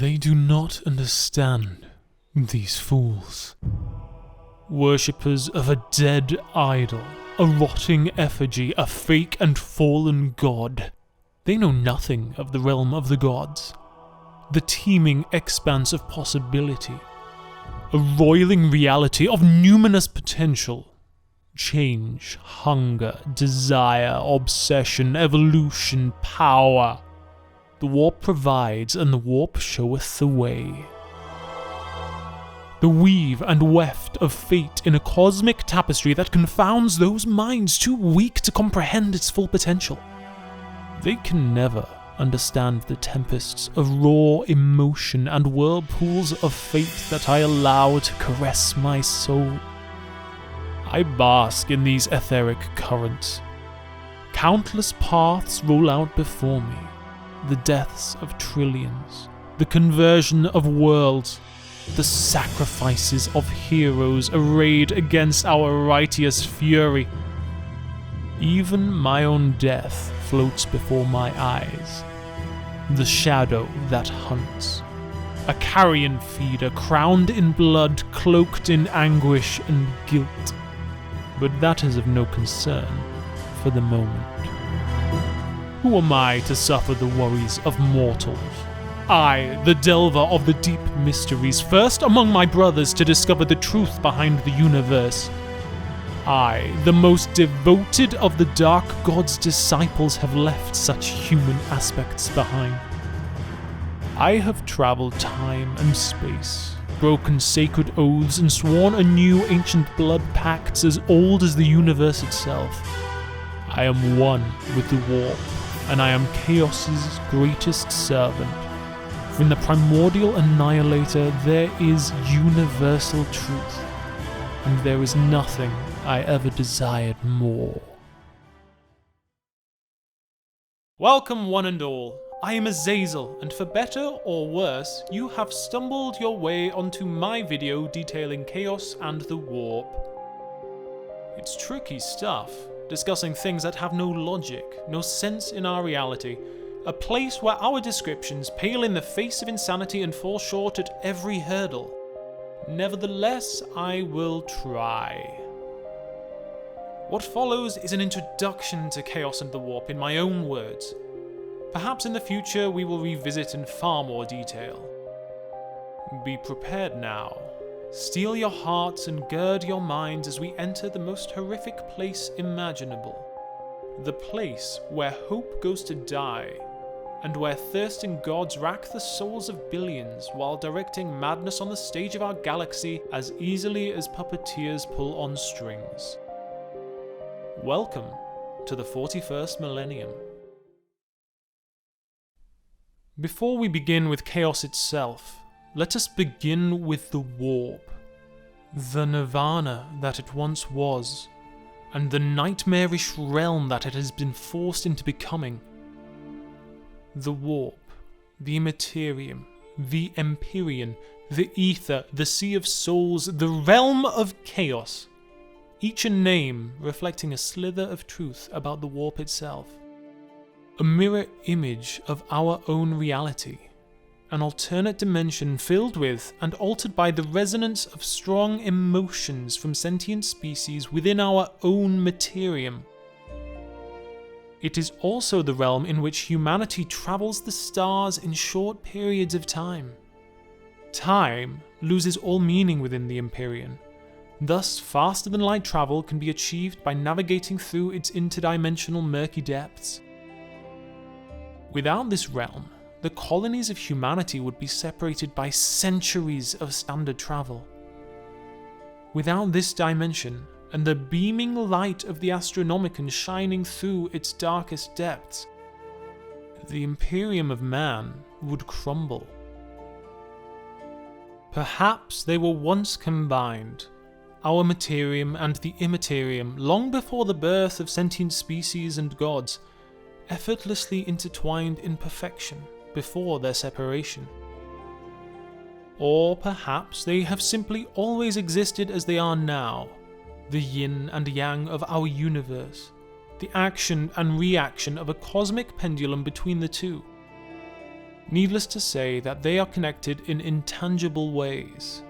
They do not understand, these fools. Worshippers of a dead idol, a rotting effigy, a fake and fallen god. They know nothing of the realm of the gods, the teeming expanse of possibility, a roiling reality of numinous potential. Change, hunger, desire, obsession, evolution, power. The warp provides, and the warp showeth the way. The weave and weft of fate in a cosmic tapestry that confounds those minds too weak to comprehend its full potential. They can never understand the tempests of raw emotion and whirlpools of fate that I allow to caress my soul. I bask in these etheric currents. Countless paths roll out before me. The deaths of trillions, the conversion of worlds, the sacrifices of heroes arrayed against our righteous fury. Even my own death floats before my eyes. The shadow that hunts. A carrion feeder crowned in blood, cloaked in anguish and guilt. But that is of no concern for the moment. Who am I to suffer the worries of mortals? I, the delver of the deep mysteries, first among my brothers to discover the truth behind the universe. I, the most devoted of the dark god's disciples, have left such human aspects behind. I have traveled time and space, broken sacred oaths, and sworn anew ancient blood pacts as old as the universe itself. I am one with the warp, and I am Chaos's greatest servant. From the primordial annihilator there is universal truth, and there is nothing I ever desired more. Welcome one and all. I am Azazel, and for better or worse, you have stumbled your way onto my video detailing Chaos and the Warp. It's tricky stuff, discussing things that have no logic, no sense in our reality, a place where our descriptions pale in the face of insanity and fall short at every hurdle. Nevertheless, I will try. What follows is an introduction to Chaos and the Warp in my own words. Perhaps in the future we will revisit in far more detail. Be prepared now. Steel your hearts and gird your minds as we enter the most horrific place imaginable. The place where hope goes to die, and where thirsting gods rack the souls of billions while directing madness on the stage of our galaxy as easily as puppeteers pull on strings. Welcome to the 41st millennium. Before we begin with Chaos itself, let us begin with the Warp. The nirvana that it once was, and the nightmarish realm that it has been forced into becoming. The Warp, the Immaterium, the Imperium, the Ether, the Sea of Souls, the realm of Chaos. Each a name reflecting a slither of truth about the Warp itself. A mirror image of our own reality. An alternate dimension filled with and altered by the resonance of strong emotions from sentient species within our own Immaterium. It is also the realm in which humanity travels the stars in short periods of time. Time loses all meaning within the Imperium. Thus, faster than light travel can be achieved by navigating through its interdimensional murky depths. Without this realm, the colonies of humanity would be separated by centuries of standard travel. Without this dimension, and the beaming light of the Astronomicon shining through its darkest depths, the Imperium of Man would crumble. Perhaps they were once combined, our Immaterium and the Immaterium, long before the birth of sentient species and gods, effortlessly intertwined in perfection before their separation. Or perhaps they have simply always existed as they are now, the yin and yang of our universe, the action and reaction of a cosmic pendulum between the two. Needless to say that they are connected in intangible ways.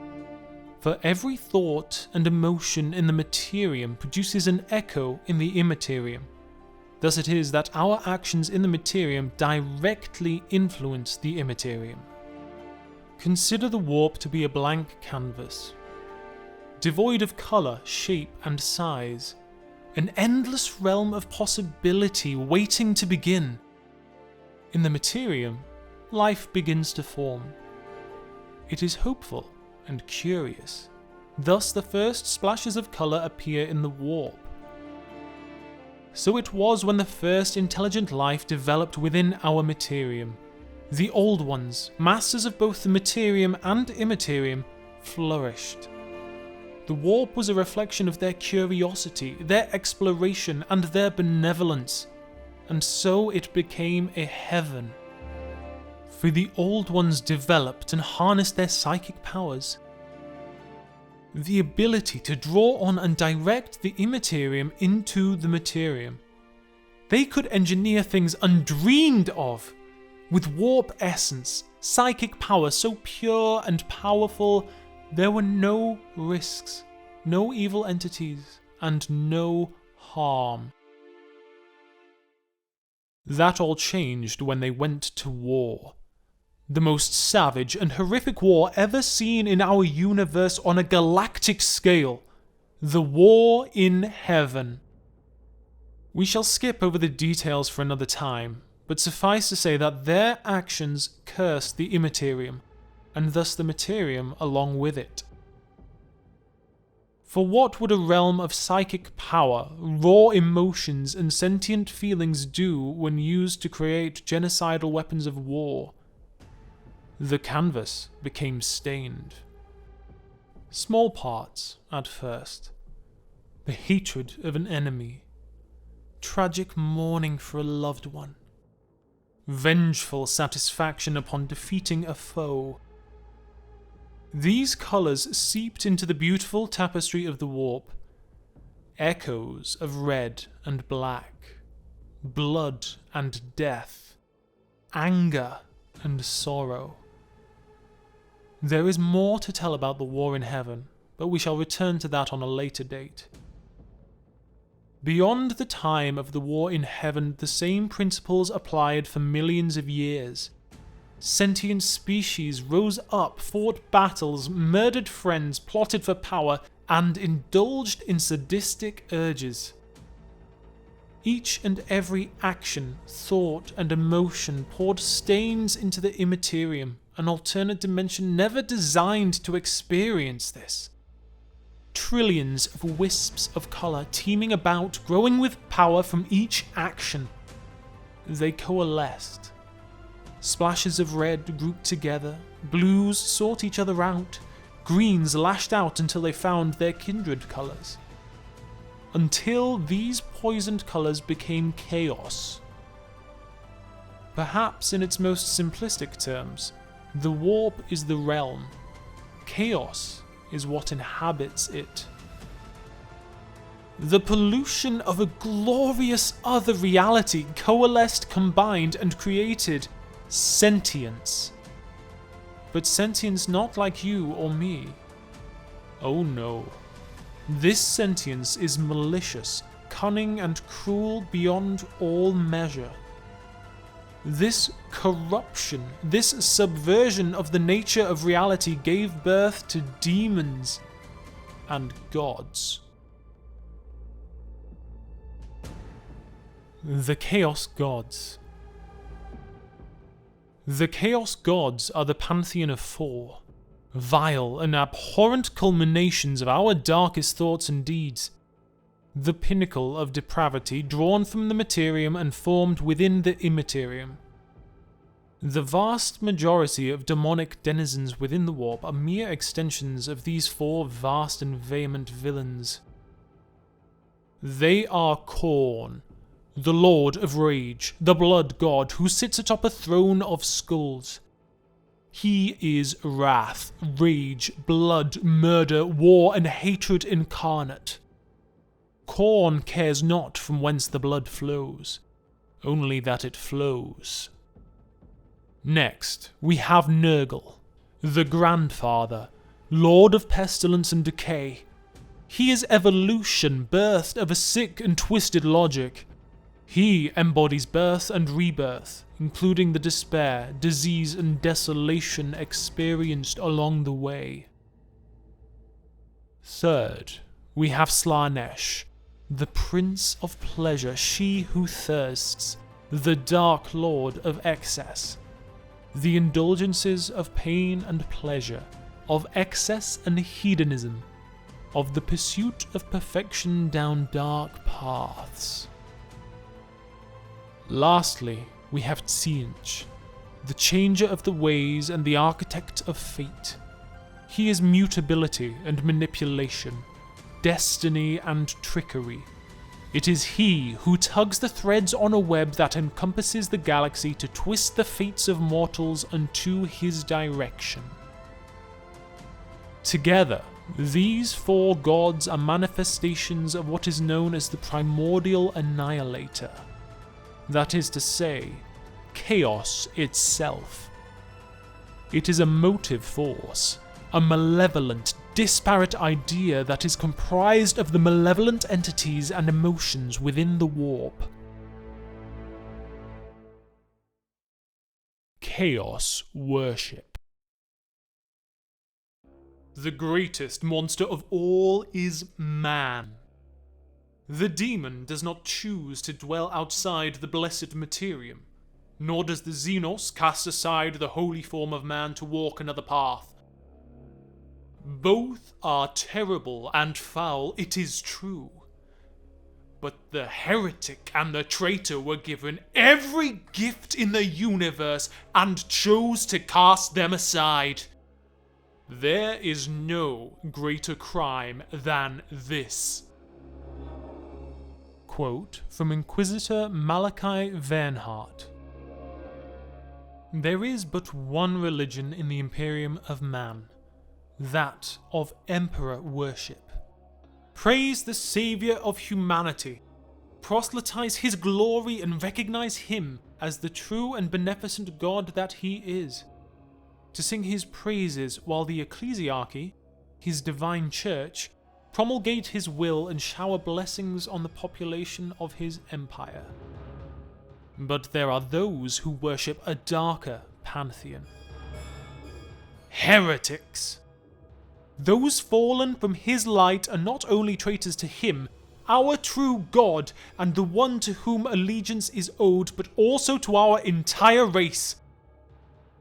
For every thought and emotion in the Immaterium produces an echo in the Immaterium. Thus it is that our actions in the Immaterium directly influence the Immaterium. Consider the warp to be a blank canvas, devoid of colour, shape and size, an endless realm of possibility waiting to begin. In the Immaterium, life begins to form. It is hopeful and curious. Thus the first splashes of colour appear in the warp. So it was when the first intelligent life developed within our Immaterium. The old ones, masters of both the Immaterium and Immaterium, flourished. The warp was a reflection of their curiosity, their exploration, and their benevolence, and so it became a heaven. For the old ones developed and harnessed their psychic powers. The ability to draw on and direct the Immaterium into the Immaterium. They could engineer things undreamed of, with warp essence, psychic power so pure and powerful, there were no risks, no evil entities, and no harm. That all changed when they went to war. The most savage and horrific war ever seen in our universe on a galactic scale. The war in heaven. We shall skip over the details for another time, but suffice to say that their actions cursed the Immaterium, and thus the Immaterium along with it. For what would a realm of psychic power, raw emotions, and sentient feelings do when used to create genocidal weapons of war? The canvas became stained. Small parts at first. The hatred of an enemy. Tragic mourning for a loved one. Vengeful satisfaction upon defeating a foe. These colours seeped into the beautiful tapestry of the warp. Echoes of red and black. Blood and death. Anger and sorrow. There is more to tell about the war in heaven, but we shall return to that on a later date. Beyond the time of the war in heaven, the same principles applied for millions of years. Sentient species rose up, fought battles, murdered friends, plotted for power, and indulged in sadistic urges. Each and every action, thought, and emotion poured stains into the Immaterium, an alternate dimension never designed to experience this. Trillions of wisps of colour teeming about, growing with power from each action. They coalesced. Splashes of red grouped together, blues sought each other out, greens lashed out until they found their kindred colours. Until these poisoned colours became chaos. Perhaps in its most simplistic terms, the warp is the realm. Chaos is what inhabits it. The pollution of a glorious other reality coalesced, combined, and created sentience. But sentience not like you or me. Oh no. This sentience is malicious, cunning, and cruel beyond all measure. This corruption, this subversion of the nature of reality gave birth to demons and gods. The Chaos Gods. The Chaos Gods are the pantheon of four, vile and abhorrent culminations of our darkest thoughts and deeds. The pinnacle of depravity drawn from the Immaterium and formed within the Immaterium. The vast majority of demonic denizens within the warp are mere extensions of these four vast and vehement villains. They are Khorne, the Lord of Rage, the Blood God who sits atop a throne of skulls. He is wrath, rage, blood, murder, war, and hatred incarnate. Khorne cares not from whence the blood flows, only that it flows. Next, we have Nurgle, the Grandfather, Lord of Pestilence and Decay. He is evolution birthed of a sick and twisted logic. He embodies birth and rebirth, including the despair, disease, and desolation experienced along the way. Third, we have Slaanesh, the Prince of Pleasure, she who thirsts, the Dark Lord of Excess. The indulgences of pain and pleasure, of excess and hedonism, of the pursuit of perfection down dark paths. Lastly, we have Tzeentch, the changer of the ways and the architect of fate. He is mutability and manipulation, destiny and trickery. It is he who tugs the threads on a web that encompasses the galaxy to twist the fates of mortals unto his direction. Together, these four gods are manifestations of what is known as the primordial annihilator. That is to say, chaos itself. It is a motive force, a malevolent, disparate idea that is comprised of the malevolent entities and emotions within the warp. Chaos worship. The greatest monster of all is man. The demon does not choose to dwell outside the blessed Immaterium, nor does the Xenos cast aside the holy form of man to walk another path. Both are terrible and foul, it is true. But the heretic and the traitor were given every gift in the universe and chose to cast them aside. There is no greater crime than this. Quote from Inquisitor Malachi Vernhardt. There is but one religion in the Imperium of Man, that of Emperor worship. Praise the Saviour of humanity, proselytize his glory and recognize him as the true and beneficent God that he is. To sing his praises while the ecclesiarchy, his divine church, promulgate his will and shower blessings on the population of his empire. But there are those who worship a darker pantheon. Heretics! Those fallen from his light are not only traitors to him, our true God, and the one to whom allegiance is owed, but also to our entire race.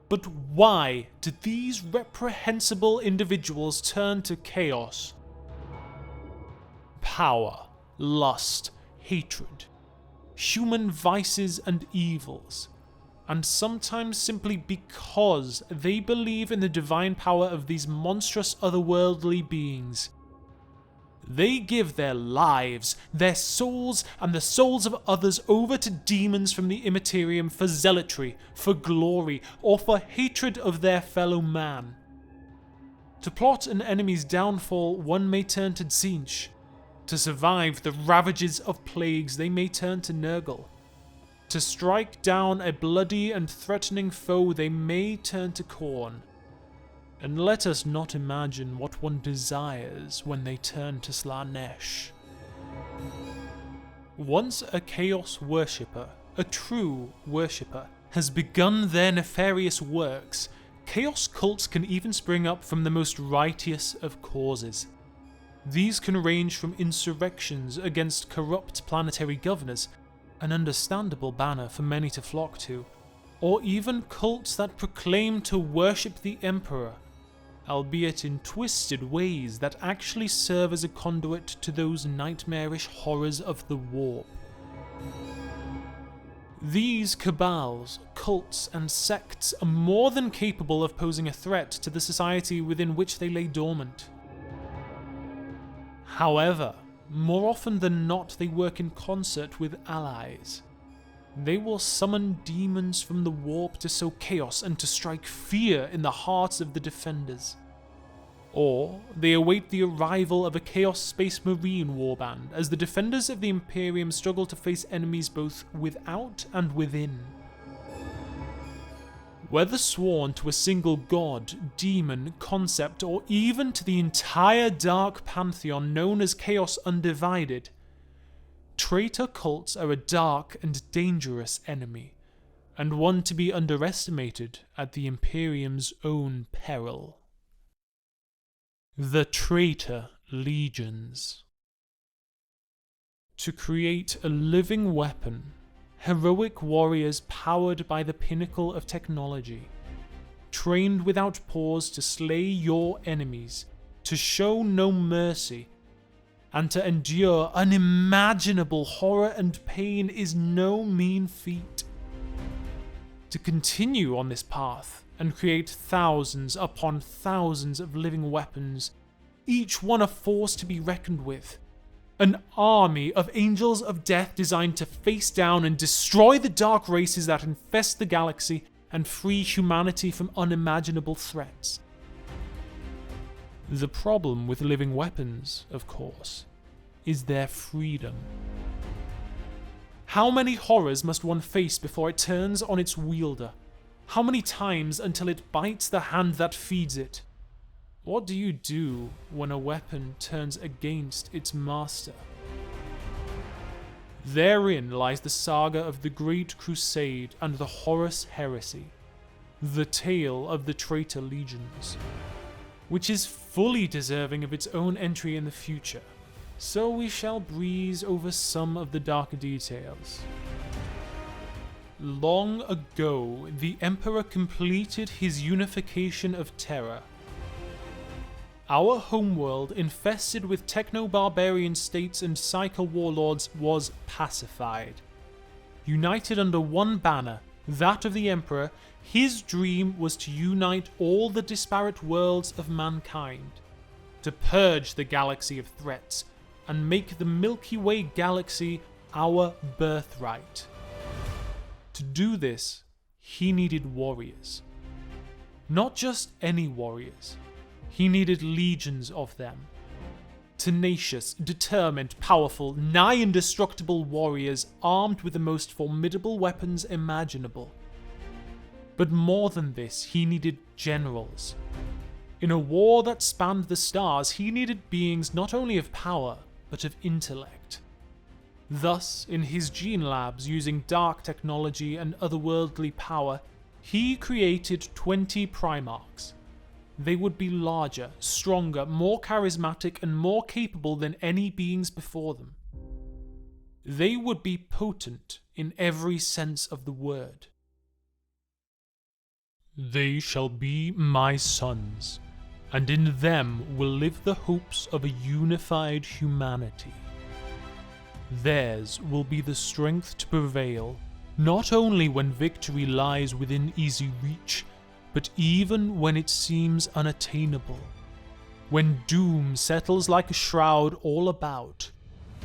But why did these reprehensible individuals turn to chaos? Power, lust, hatred, human vices and evils, and sometimes simply because they believe in the divine power of these monstrous otherworldly beings. They give their lives, their souls, and the souls of others over to demons from the Immaterium for zealotry, for glory, or for hatred of their fellow man. To plot an enemy's downfall, one may turn to Tzeentch. To survive the ravages of plagues, they may turn to Nurgle. To strike down a bloody and threatening foe, they may turn to Khorne. And let us not imagine what one desires when they turn to Slaanesh. Once a chaos worshipper, a true worshipper, has begun their nefarious works, chaos cults can even spring up from the most righteous of causes. These can range from insurrections against corrupt planetary governors, an understandable banner for many to flock to, or even cults that proclaim to worship the Emperor, albeit in twisted ways that actually serve as a conduit to those nightmarish horrors of the warp. These cabals, cults, and sects are more than capable of posing a threat to the society within which they lay dormant. However, more often than not, they work in concert with allies. They will summon demons from the warp to sow chaos and to strike fear in the hearts of the defenders. Or they await the arrival of a Chaos Space Marine warband as the defenders of the Imperium struggle to face enemies both without and within. Whether sworn to a single god, demon, concept, or even to the entire dark pantheon known as Chaos Undivided, traitor cults are a dark and dangerous enemy, and one to be underestimated at the Imperium's own peril. The Traitor Legions. To create a living weapon, heroic warriors powered by the pinnacle of technology, trained without pause to slay your enemies, to show no mercy, and to endure unimaginable horror and pain is no mean feat. To continue on this path and create thousands upon thousands of living weapons, each one a force to be reckoned with, an army of angels of death designed to face down and destroy the dark races that infest the galaxy and free humanity from unimaginable threats. The problem with living weapons, of course, is their freedom. How many horrors must one face before it turns on its wielder? How many times until it bites the hand that feeds it? What do you do when a weapon turns against its master? Therein lies the saga of the Great Crusade and the Horus Heresy, the tale of the Traitor Legions, which is fully deserving of its own entry in the future, so we shall breeze over some of the darker details. Long ago, the Emperor completed his unification of terror. Our homeworld, infested with techno-barbarian states and psycho-warlords, was pacified. United under one banner, that of the Emperor, his dream was to unite all the disparate worlds of mankind, to purge the galaxy of threats, and make the Milky Way galaxy our birthright. To do this, he needed warriors. Not just any warriors. He needed legions of them. Tenacious, determined, powerful, nigh indestructible warriors armed with the most formidable weapons imaginable. But more than this, he needed generals. In a war that spanned the stars, he needed beings not only of power, but of intellect. Thus, in his gene labs using dark technology and otherworldly power, he created 20 Primarchs. They would be larger, stronger, more charismatic, and more capable than any beings before them. They would be potent in every sense of the word. They shall be my sons, and in them will live the hopes of a unified humanity. Theirs will be the strength to prevail, not only when victory lies within easy reach, but even when it seems unattainable. When doom settles like a shroud all about,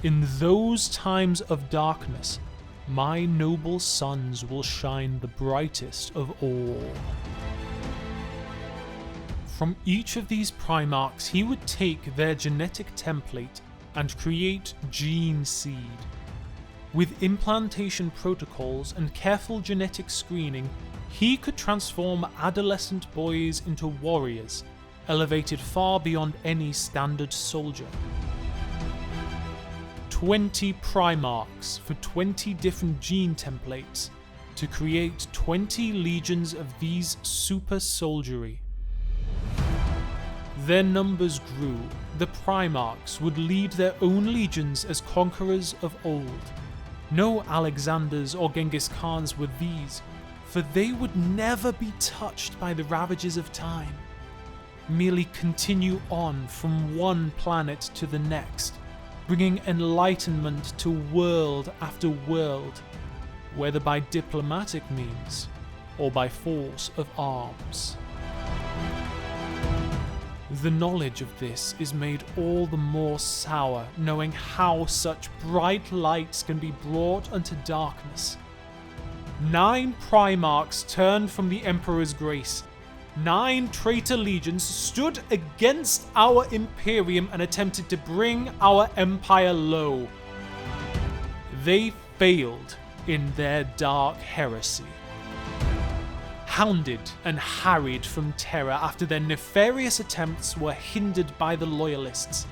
in those times of darkness, my noble sons will shine the brightest of all. From each of these Primarchs, he would take their genetic template and create gene seed. With implantation protocols and careful genetic screening, he could transform adolescent boys into warriors, elevated far beyond any standard soldier. 20 Primarchs for 20 different gene templates to create 20 legions of these super soldiery. Their numbers grew. The Primarchs would lead their own legions as conquerors of old. No Alexanders or Genghis Khans were these, for they would never be touched by the ravages of time. Merely continue on from one planet to the next, bringing enlightenment to world after world, whether by diplomatic means or by force of arms. The knowledge of this is made all the more sour, knowing how such bright lights can be brought unto darkness. 9 Primarchs turned from the Emperor's grace. 9 Traitor Legions stood against our Imperium and attempted to bring our empire low. They failed in their dark heresy. hounded and harried from Terra after their nefarious attempts were hindered by the Loyalists.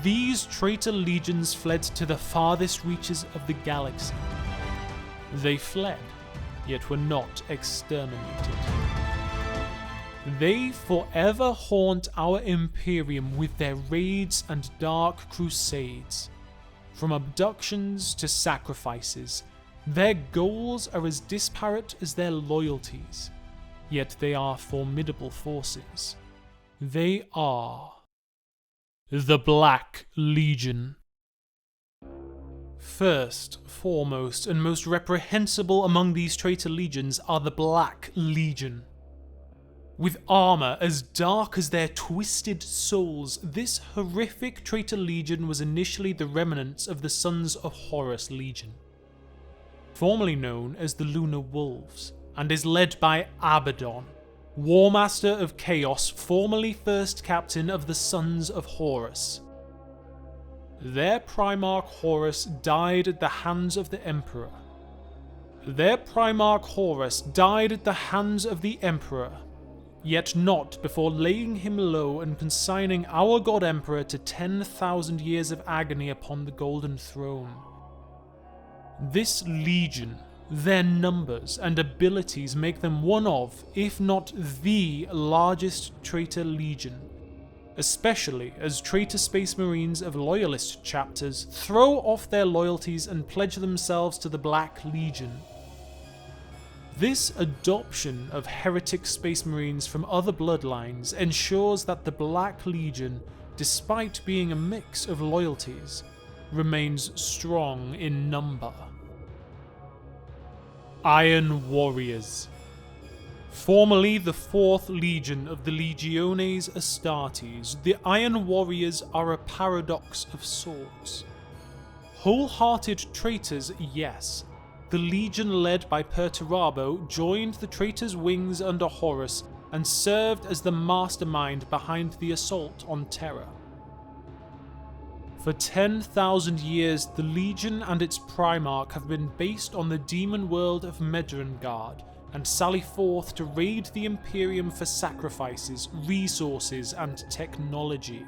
These traitor legions fled to the farthest reaches of the galaxy. They fled, yet were not exterminated. They forever haunt our Imperium with their raids and dark crusades. From abductions to sacrifices, their goals are as disparate as their loyalties, yet they are formidable forces. They are the Black Legion. First, foremost, and most reprehensible among these traitor legions are the Black Legion. With armor as dark as their twisted souls, this horrific traitor legion was initially the remnants of the Sons of Horus Legion, formerly known as the Lunar Wolves, and is led by Abaddon, Warmaster of Chaos, formerly First Captain of the Sons of Horus. Their Primarch Horus died at the hands of the Emperor. Yet not before laying him low and consigning our God Emperor to 10,000 years of agony upon the Golden Throne. This legion, their numbers and abilities make them one of, if not the largest traitor legion, especially as traitor Space Marines of Loyalist chapters throw off their loyalties and pledge themselves to the Black Legion. This adoption of heretic Space Marines from other bloodlines ensures that the Black Legion, despite being a mix of loyalties, remains strong in number. Iron Warriors. Formerly the 4th Legion of the Legiones Astartes, the Iron Warriors are a paradox of sorts. Wholehearted traitors, yes. The legion led by Perturabo joined the traitors' wings under Horus and served as the mastermind behind the assault on Terra. For 10,000 years, the Legion and its Primarch have been based on the demon world of Medrengard and sally forth to raid the Imperium for sacrifices, resources, and technology.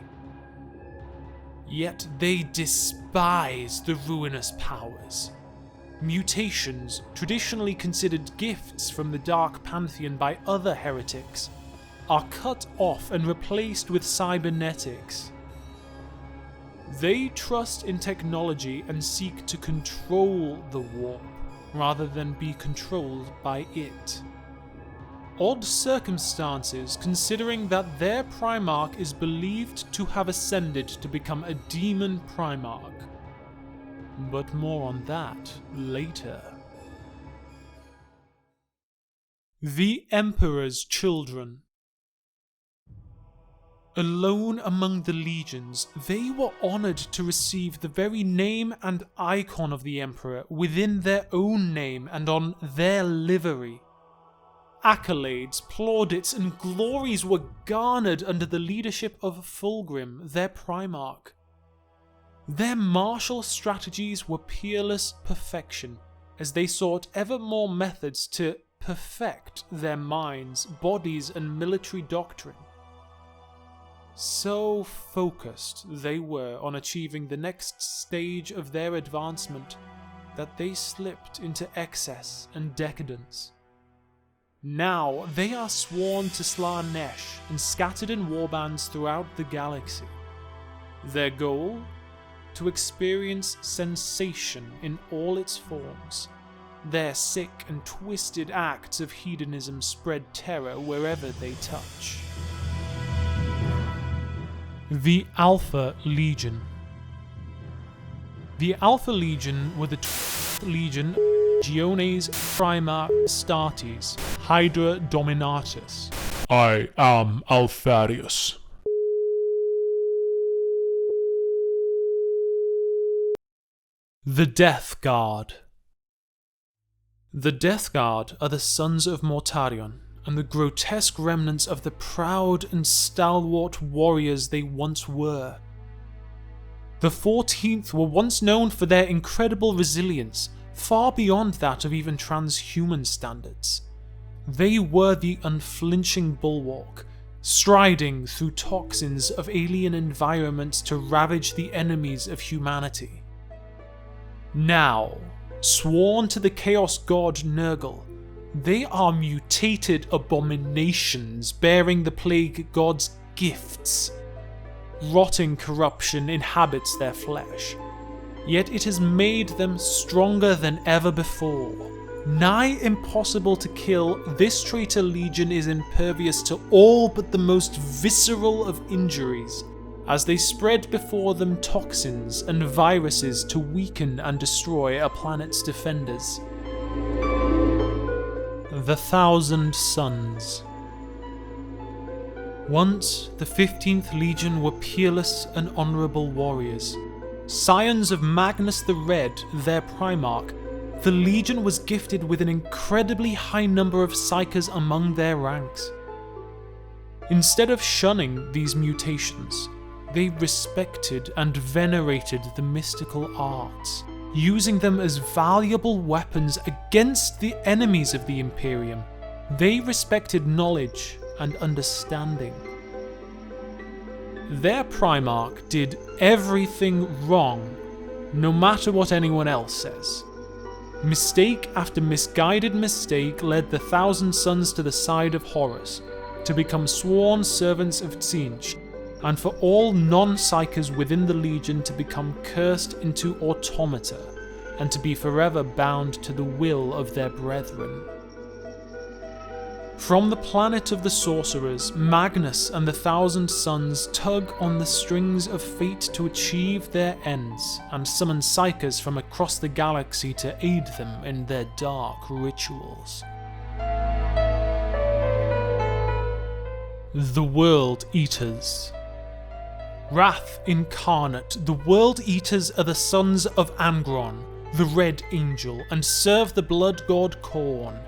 Yet they despise the ruinous powers. Mutations, traditionally considered gifts from the Dark Pantheon by other heretics, are cut off and replaced with cybernetics. They trust in technology and seek to control the warp, rather than be controlled by it. Odd circumstances, considering that their Primarch is believed to have ascended to become a demon Primarch. But more on that later. The Emperor's Children. Alone among the legions, they were honoured to receive the very name and icon of the Emperor within their own name and on their livery. Accolades, plaudits, and glories were garnered under the leadership of Fulgrim, their Primarch. Their martial strategies were peerless perfection, as they sought ever more methods to perfect their minds, bodies, and military doctrine. So focused they were on achieving the next stage of their advancement that they slipped into excess and decadence. Now they are sworn to Slaanesh and scattered in warbands throughout the galaxy. Their goal? To experience sensation in all its forms. Their sick and twisted acts of hedonism spread terror wherever they touch. The Alpha Legion. The Alpha Legion were the 12th Legion of Legiones Prima Astartes, Hydra Dominatus. I am Alpharius. The Death Guard. The Death Guard are the sons of Mortarion, and the grotesque remnants of the proud and stalwart warriors they once were. The 14th were once known for their incredible resilience, far beyond that of even transhuman standards. They were the unflinching bulwark, striding through toxins of alien environments to ravage the enemies of humanity. Now, sworn to the Chaos God Nurgle, they are mutated abominations bearing the Plague God's gifts. Rotting corruption inhabits their flesh, yet it has made them stronger than ever before. Nigh impossible to kill, this Traitor Legion is impervious to all but the most visceral of injuries, as they spread before them toxins and viruses to weaken and destroy a planet's defenders. The Thousand Suns. Once, the 15th Legion were peerless and honourable warriors. Scions of Magnus the Red, their Primarch, the Legion was gifted with an incredibly high number of Psykers among their ranks. Instead of shunning these mutations, they respected and venerated the mystical arts, using them as valuable weapons against the enemies of the Imperium. They respected knowledge and understanding. Their Primarch did everything wrong, no matter what anyone else says. Mistake after misguided mistake led the Thousand Suns to the side of Horus, to become sworn servants of Tzeentch, and for all non-Psykers within the Legion to become cursed into automata, and to be forever bound to the will of their brethren. From the planet of the sorcerers, Magnus and the Thousand Suns tug on the strings of fate to achieve their ends, and summon Psykers from across the galaxy to aid them in their dark rituals. The World Eaters. Wrath incarnate, the World Eaters are the sons of Angron, the Red Angel, and serve the blood god Khorne.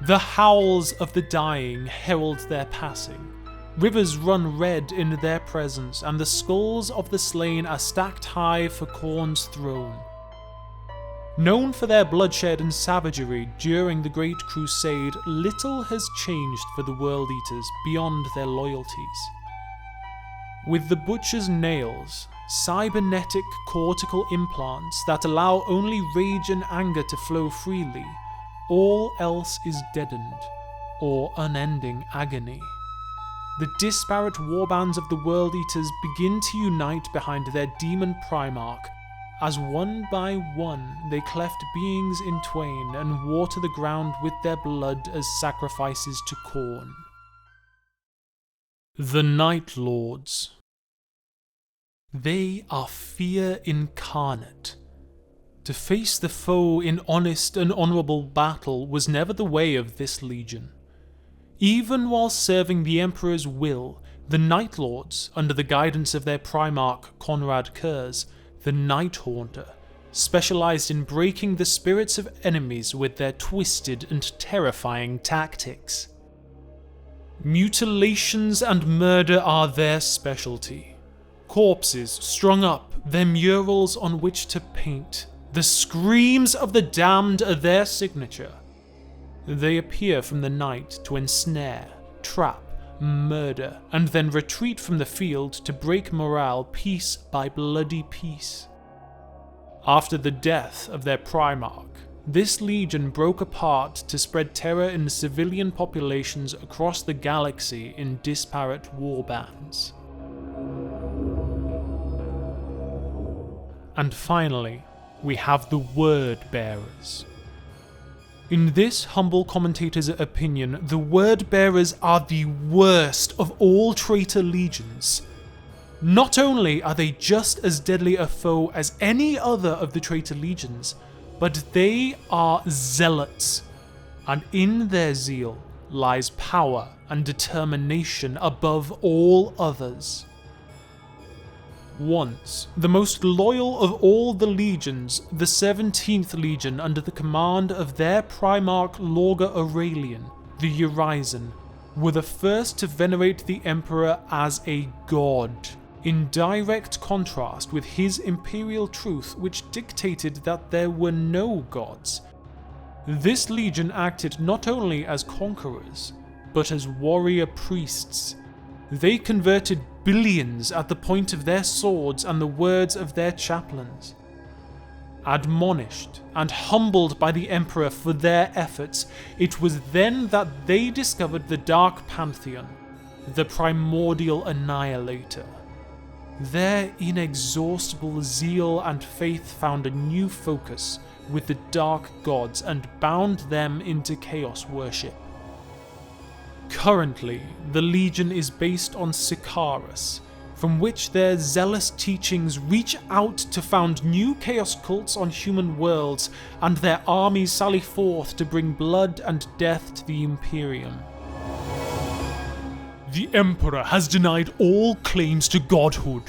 The howls of the dying herald their passing. Rivers run red in their presence, and the skulls of the slain are stacked high for Khorne's throne. Known for their bloodshed and savagery during the Great Crusade, little has changed for the World Eaters beyond their loyalties. With the Butcher's nails, cybernetic cortical implants that allow only rage and anger to flow freely, all else is deadened, or unending agony. The disparate warbands of the World Eaters begin to unite behind their demon Primarch, as one by one they cleft beings in twain and water the ground with their blood as sacrifices to Khorne. The Night Lords. They are fear incarnate. To face the foe in honest and honourable battle was never the way of this legion. Even while serving the Emperor's will, the Night Lords, under the guidance of their Primarch Conrad Kurz, the Night Haunter, specialised in breaking the spirits of enemies with their twisted and terrifying tactics. Mutilations and murder are their specialty. Corpses strung up, their murals on which to paint. The screams of the damned are their signature. They appear from the night to ensnare, trap, murder, and then retreat from the field to break morale piece by bloody piece. After the death of their Primarch, this legion broke apart to spread terror in civilian populations across the galaxy in disparate warbands. And finally, we have the Word Bearers. In this humble commentator's opinion, the Word Bearers are the worst of all Traitor Legions. Not only are they just as deadly a foe as any other of the Traitor Legions, but they are zealots, and in their zeal lies power and determination above all others. Once, the most loyal of all the legions, the 17th Legion under the command of their Primarch Lorgar Aurelian, the Urizen, were the first to venerate the Emperor as a god, in direct contrast with his imperial truth which dictated that there were no gods. This legion acted not only as conquerors, but as warrior priests. They converted billions at the point of their swords and the words of their chaplains. Admonished and humbled by the Emperor for their efforts, it was then that they discovered the Dark Pantheon, the primordial annihilator. Their inexhaustible zeal and faith found a new focus with the Dark Gods and bound them into chaos worship. Currently, the Legion is based on Sikaris, from which their zealous teachings reach out to found new chaos cults on human worlds, and their armies sally forth to bring blood and death to the Imperium. The Emperor has denied all claims to godhood.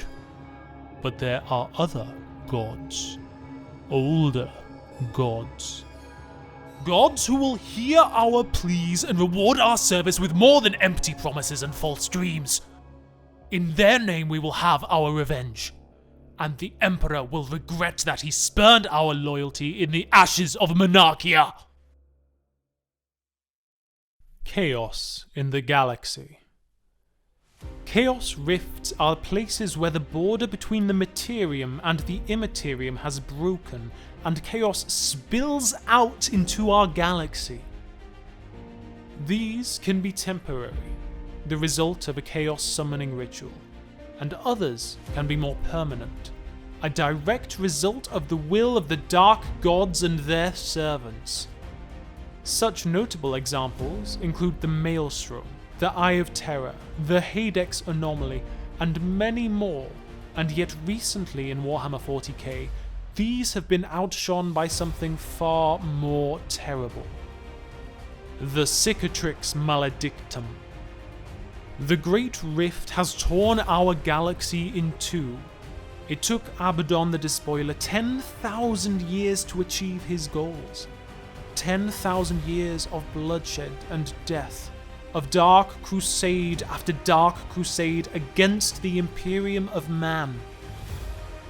But there are other gods. Older gods. Gods who will hear our pleas and reward our service with more than empty promises and false dreams. In their name we will have our revenge, and the Emperor will regret that he spurned our loyalty in the ashes of Monarchia. Chaos in the galaxy. Chaos rifts are places where the border between the Immaterium and the Immaterium has broken, and chaos spills out into our galaxy. These can be temporary, the result of a chaos summoning ritual, and others can be more permanent, a direct result of the will of the Dark Gods and their servants. Such notable examples include the Maelstrom, the Eye of Terror, the Hades Anomaly, and many more, and yet recently in Warhammer 40k, these have been outshone by something far more terrible. The Cicatrix Maledictum. The Great Rift has torn our galaxy in two. It took Abaddon the Despoiler 10,000 years to achieve his goals. 10,000 years of bloodshed and death, of dark crusade after dark crusade against the Imperium of Man.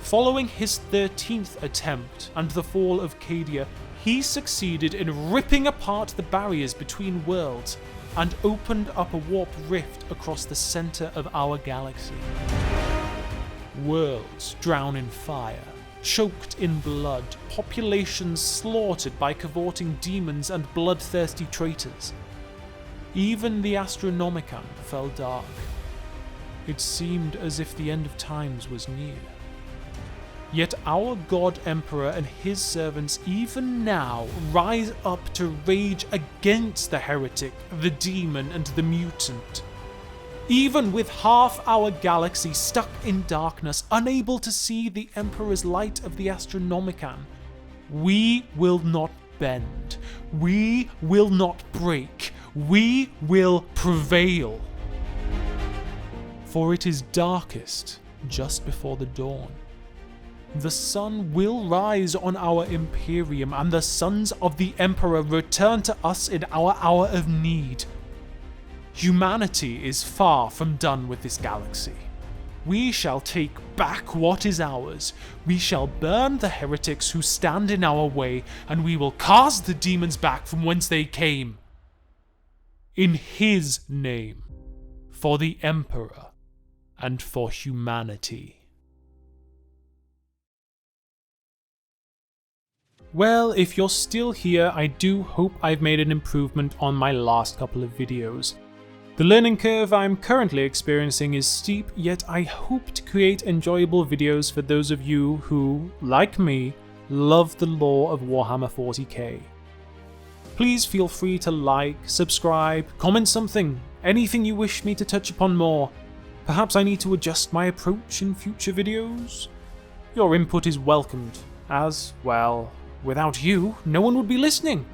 Following his 13th attempt and the fall of Cadia, he succeeded in ripping apart the barriers between worlds and opened up a warp rift across the center of our galaxy. Worlds drown in fire, choked in blood, populations slaughtered by cavorting demons and bloodthirsty traitors. Even the Astronomicon fell dark. It seemed as if the end of times was near. Yet our God Emperor and his servants even now rise up to rage against the heretic, the demon, and the mutant. Even with half our galaxy stuck in darkness, unable to see the Emperor's light of the Astronomicon, we will not bend. We will not break. We will prevail. For it is darkest just before the dawn. The sun will rise on our Imperium, and the sons of the Emperor return to us in our hour of need. Humanity is far from done with this galaxy. We shall take back what is ours. We shall burn the heretics who stand in our way, and we will cast the demons back from whence they came. In his name, for the Emperor, and for humanity. Well, if you're still here, I do hope I've made an improvement on my last couple of videos. The learning curve I'm currently experiencing is steep, yet I hope to create enjoyable videos for those of you who, like me, love the lore of Warhammer 40k. Please feel free to like, subscribe, comment something, anything you wish me to touch upon more. Perhaps I need to adjust my approach in future videos? Your input is welcomed, as, well, without you, no one would be listening.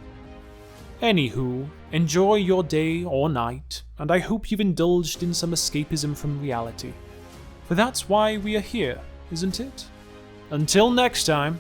Anywho, enjoy your day or night, and I hope you've indulged in some escapism from reality. For that's why we are here, isn't it? Until next time.